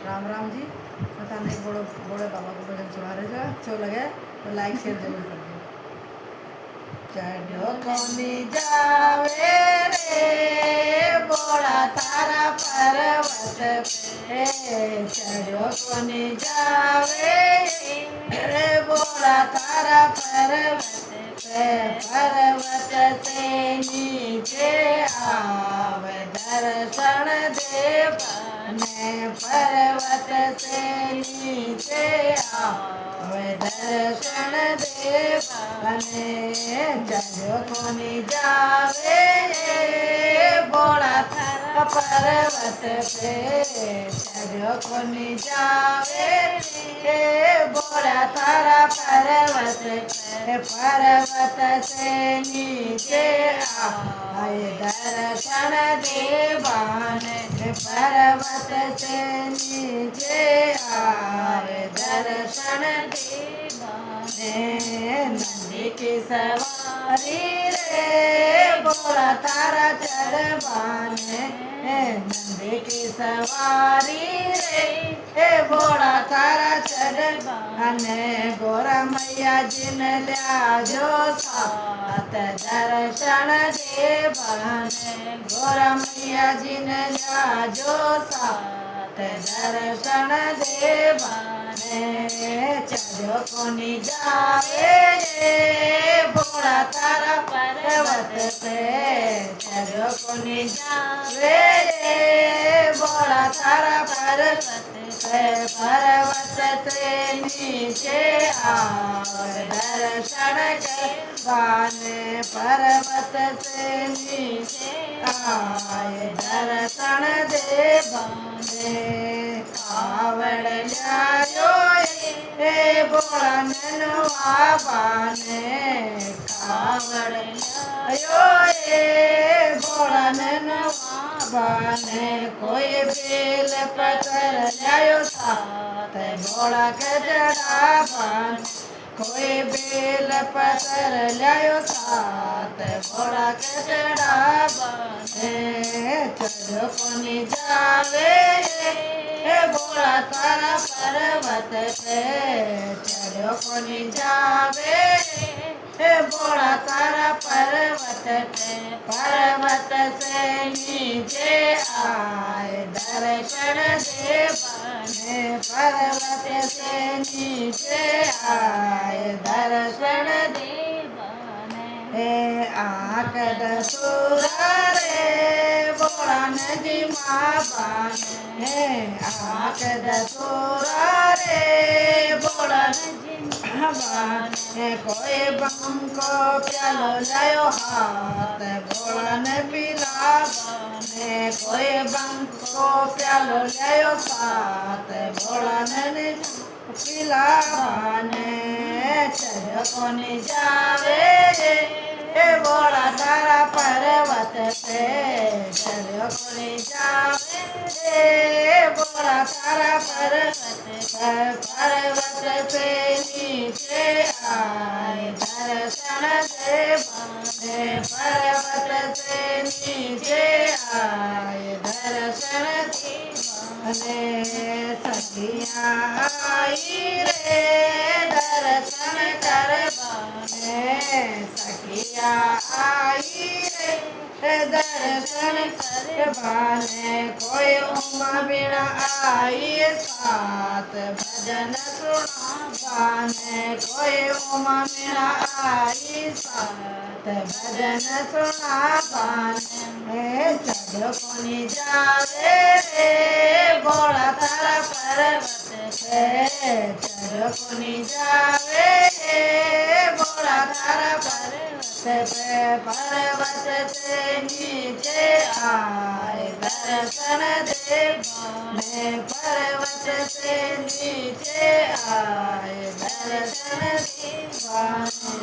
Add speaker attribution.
Speaker 1: राम राम जी। बताने एक बड़े बाबा को भजन सुना रहे जो अच्छो लगे तो लाइक शेयर जरूर कर दो। चढ़ो कोनी जावे रे बोड़ा तारा पर्वत पे, चढ़ो कोनी जावे रे बोड़ा तारा पर्वत पे, पर्वत से नीचे आवे दर्शन देवाने, पर्वत से नीचे आवे दर्शन देवाने। चढ़ो कोनी जावे बोड़ा थारा पर्वत पे, चढ़ो कोनी जावे बोड़ा थारा पर्वत पे, पर्वत से नीचे आए दर्शन देवाने, पर्वत से नीचे आए दर्शन देवाने। नंदी की सवारी रे बोला तारा चढ़वाने, नंदी की सवारी रे बोला तारा चढ़वाने। गोरा मैया जिन लिया जो साथ दर्शन देवाने, गोरा मैया जिन लिया जो साथ दर्शन देवाने। चढ़ो कोनी जावे बोड़ा तारा पर्वत पे, चढ़ो कोनी जावे बोड़ा तारा पर्वत पे, पर्वत से नीचे आवे दर्शन करवाने, पर्वत से नीचे आए दर्शन देवाने। कावड़ लायो रे बोला ननवा बाने, कावड़ लायो रे बोला ननवा बाने। कोई बेल पत्थर लायो साथ बोला कजड़ा बाने, कोई बेल पत्थर लायो साथ बोला कजड़ा बाने। चढ़ो कोनी जावे बोला तारा पर्वत पे, चढ़ो कोनी जावे बोला तारा पर्वत पे, पर्वत से नीचे आए दर्शन देवाने, पर्वत से नीचे आए दर्शन देवाने। आँख दसूरा रे बोला नदी माँ बाने, आँख दसूरा रे बोला नदी माँ बाने। कोई बम को प्यालो लायो हाथ बोला न पिला बाने, कोई बम को प्यालो लायो साथ बोला न पिला बाने। चढ़ो कोनी जावे बोला तारा पर्वत पे, चढ़ो कोनी जावे बोला तारा पर्वत पे, पर्वत से नीचे आए दर्शन देवाने, पर्वत से नीचे आए दर्शन देवाने। सखियाँ आई रे दर्शन करवाने, सखिया आई रे दर्शन करवाने। कोई उमा बिना आई साथ भजन सुनावाने, कोई उमा बिना आई साथ भजन सुनावाने। चढ़ो कोनी जावे रे बोला तारा पर्वत पे, चढ़ो कोनी जावे बोला तारा पर्वत पे, पर्वत से नीचे आए दर्शन देवाने, पर्वत से नीचे आए दर्शन देवाने।